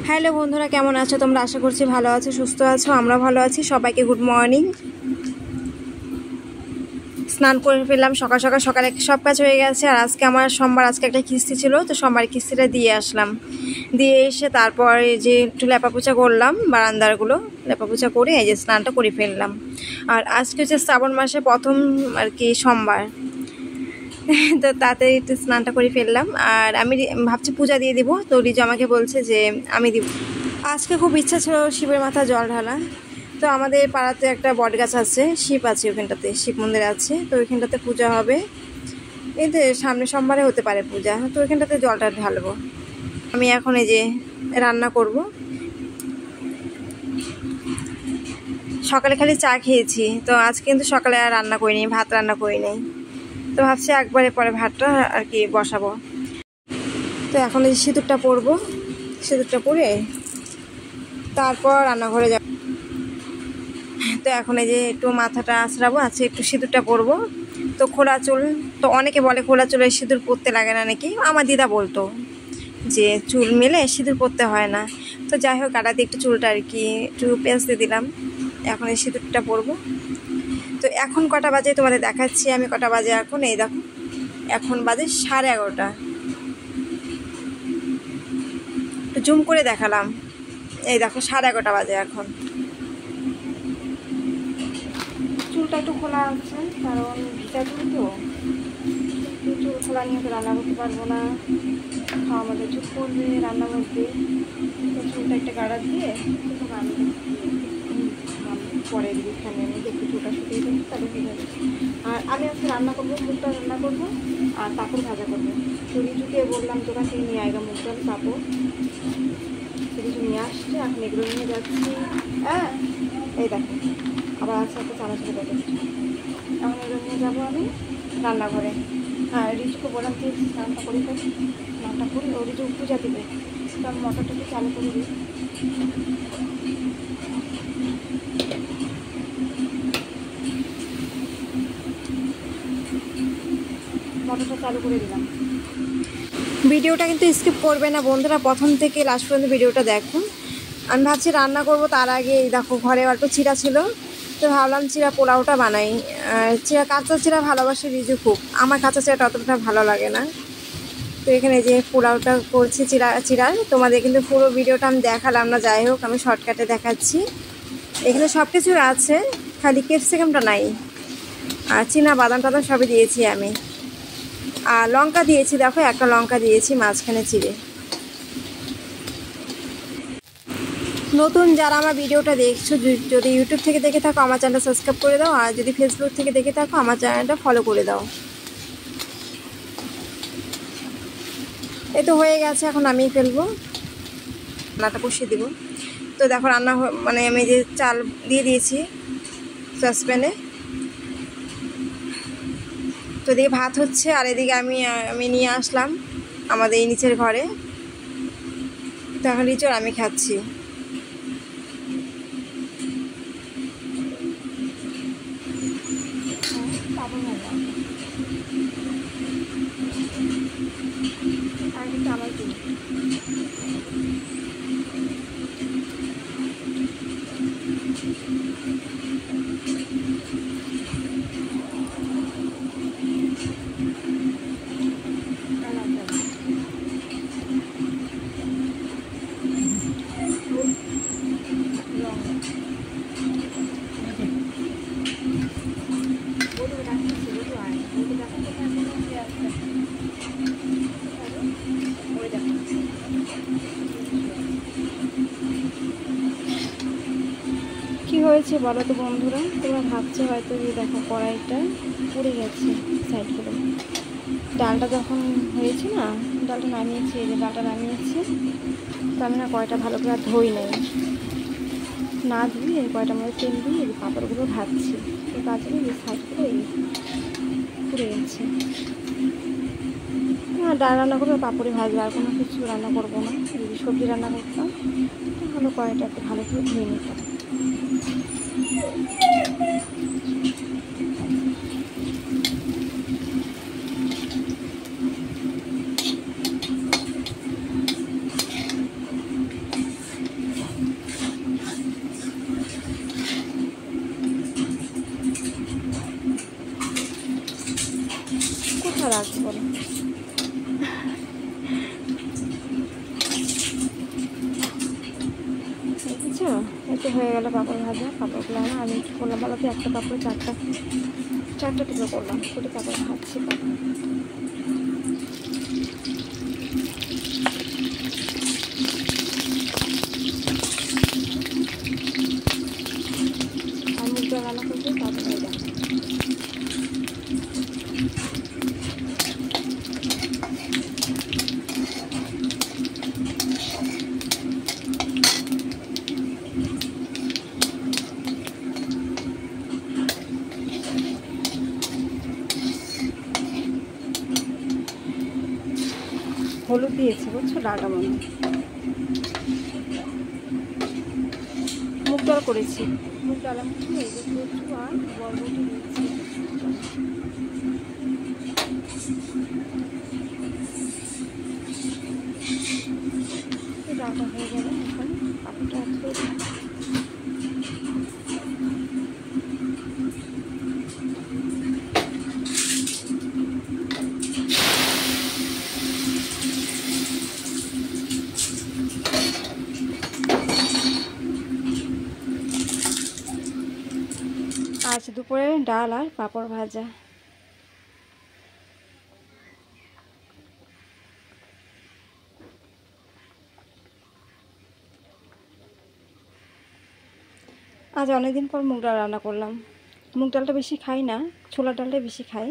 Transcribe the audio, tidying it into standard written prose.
Hello বন্ধুরা, কেমন আছো তোমরা? আশা করছি ভালো আছো, সুস্থ আছো। আমরা ভালো আছি। সবাইকে গুড মর্নিং। স্নান করে ফেললাম সকাল সকাল। সকালে সব কাজ হয়ে গেছে। আর আজকে আমার সোমবার, আজকে একটা কিস্তি ছিল, তো সোমবার কিস্তিটা দিয়ে আসলাম। দিয়ে এসে তারপর এই যে একটু লেপাপোছা করলাম, বারান্দারগুলো লেপাপোছা করে এই যে স্নানটা করে ফেললাম। আর আজকে হচ্ছে শ্রাবণ মাসে প্রথম আর কি সোমবার, তো তাতে একটু স্নানটা করে ফেললাম। আর আমি ভাবছি পূজা দিয়ে দিব, তো রিজু আমাকে বলছে যে আমি দিব। আজকে খুব ইচ্ছা ছিল শিবের মাথা জল ঢালা। তো আমাদের পাড়াতে একটা বট গাছ আছে, শিব আছে ওখানটাতে, শিব মন্দির আছে, তো ওইখানটাতে পূজা হবে। এতে সামনে সোমবারে হতে পারে পূজা, তো ওইখানটাতে জলটা ঢালবো। আমি এখন এই যে রান্না করব। সকালে খালি চা খেয়েছি, তো আজকে কিন্তু সকালে আর রান্না করিনি, ভাত রান্না করিনি। তো ভাবছি একবারে পরে ভাতটা আর কি বসাবো। তো এখন এই সিঁদুরটা পরবো, সিঁদুরটা পরে তারপর রান্নাঘরে যাব। তো এখন এই যে একটু মাথাটা আঁচড়াবো, আছে একটু সিঁদুরটা পরবো। তো খোলা চুল, তো অনেকে বলে খোলা চুলে সিঁদুর পরতে লাগে না নাকি। আমার দিদা বলতো যে চুল মেলে সিঁদুর পরতে হয় না। তো যাই হোক, কাটাতে একটু চুলটা আর কি একটু পেঁচ দিয়ে দিলাম। এখন এই সিঁদুরটা পরবো। তো এখন কটা বাজে তোমাদের দেখাচ্ছি আমি কটা বাজে এখন। এই দেখো, এখন বাজে 11:30। একটু জুম করে দেখালাম। এই দেখো 11:30 বাজে এখন। চুলটা একটু খোলা আছে, কারণ ভিজা চুল, তো চুল খোলা নিয়ে তো রান্না করতে পারবো না। খাওয়া মধ্যে চুপ করবে রান্নার মধ্যে, তো চুলটা একটা গাড়া দিয়ে পরে এখানে আমি একটু চুলটা শুকিয়ে দেবো, তাহলে হয়ে যাবে। আর আমি আজকে রান্না করবো, মুগটা রান্না করবো আর পাঁপড় ভাজা করবো। তো রিজুকে বললাম দোকান থেকে নিয়ে আয়গা মুগ ডাল পাঁপড়, রিজু নিয়ে আসছে। এখন এগুলো নিয়ে যাচ্ছি। হ্যাঁ, এই দেখো আবার আছে একটা চানাচুর প্যাকেট। এখন এগুলো নিয়ে যাবো আমি রান্নাঘরে। হ্যাঁ, রিজুকে বললাম যে স্নানটা করে থাকি, স্নানটা করি, ও রিজু পূজা দিবে, তো আমি মোটরটা একটু চালু করে দিই। মোটরটা চালু করে দিলাম। ভিডিওটা কিন্তু স্কিপ করবে না বন্ধুরা, প্রথম থেকে লাস্ট পর্যন্ত ভিডিওটা দেখো। আমি ভাবছি রান্না করব, তার আগে দেখো ঘরে অল্প চিড়া ছিল, তো ভাবলাম চিড়া পোলাওটা বানাই। চিড়া, কাঁচা চিড়া ভালোবাসে রিজু খুব, আমার কাঁচা চিড়াটা অতটা ভালো লাগে না। তো এখানে যে পোলাওটা করছি চিড়ার, তোমাদের কিন্তু পুরো ভিডিওটা আমি দেখালাম না, যাই হোক আমি শর্টকাটে দেখাচ্ছি। এখানে সব কিছু আছে, খালি ক্যাপসিকামটা নাই। আর চিনা বাদাম টাদাম সবই দিয়েছি আমি। আর লঙ্কা দিয়েছি, দেখো একটা লঙ্কা দিয়েছি মাঝখানে চিড়ে। নতুন যারা আমার ভিডিওটা দেখছো, যদি ইউটিউব থেকে দেখে থাকো আমার চ্যানেলটা সাবস্ক্রাইব করে দাও, আর যদি ফেসবুক থেকে দেখে থাকো আমার চ্যানেলটা ফলো করে দাও। এই তো হয়ে গেছে, এখন আমি ফেলবো, রান্নাটা কষিয়ে দিব। তো দেখো রান্না মানে আমি যে চাল দিয়ে দিয়েছি সসপ্যানে, তো এদিকে ভাত হচ্ছে, আর এদিকে আমি নিয়ে আসলাম আমাদের এই নিচের ঘরে। তো এখন রিচু আর আমি খাচ্ছি। কি হয়েছে বলো তো বন্ধুরা? তোমরা ভাবছো হয়তো যে দেখো কড়াইটা পুড়ে গেছে সাইড করে। ডালটা যখন হয়েছে না, ডালটা নামিয়েছি, এই যে ডালটা নামিয়েছি, তো আমি না কড়াইটা ভালো করে ধুই নাই, না ধুয়ে কড়াইটার মধ্যে তেল দিয়ে পাঁপড়গুলো ভাজছি। তো তার জন্য এই সাইড করে পুড়ে গেছে। হ্যাঁ, ডাল রান্না করবো, পাঁপড়ে ভাজবো, আর কোনো কিছু রান্না করবো না। যদি সবজি রান্না করতাম তাহলে কড়াইটা একটু ভালো করে ধুয়ে নিতাম। লাগছে বলো। বুঝছো, এতে হয়ে গেল পাঁপড় ভাজা। পাঁপড়গুলো আমি কী করলাম বলো তো, একটা পাঁপড় চারটা টুকরো করলাম, করে তারপর ভাজছি পাঁপড়। আর মুগ ডাল রান্না করবো, তারপরে এটা হলুদ দিয়েছি বুঝছো, ডালটা মনে মুগ ডাল করেছি। মুগ ডাল আমি এই যে কচু আর বরবটি দিয়েছি। ডালটা হয়ে গেলে এখন পাপড়টা ধুয়ে দিই। আজ দুপুরে ডাল আর পাঁপড় ভাজা। আজ অনেকদিন পর মুগ ডাল রান্না করলাম। মুগ ডালটা বেশি খাই না, ছোলার ডালটা বেশি খাই।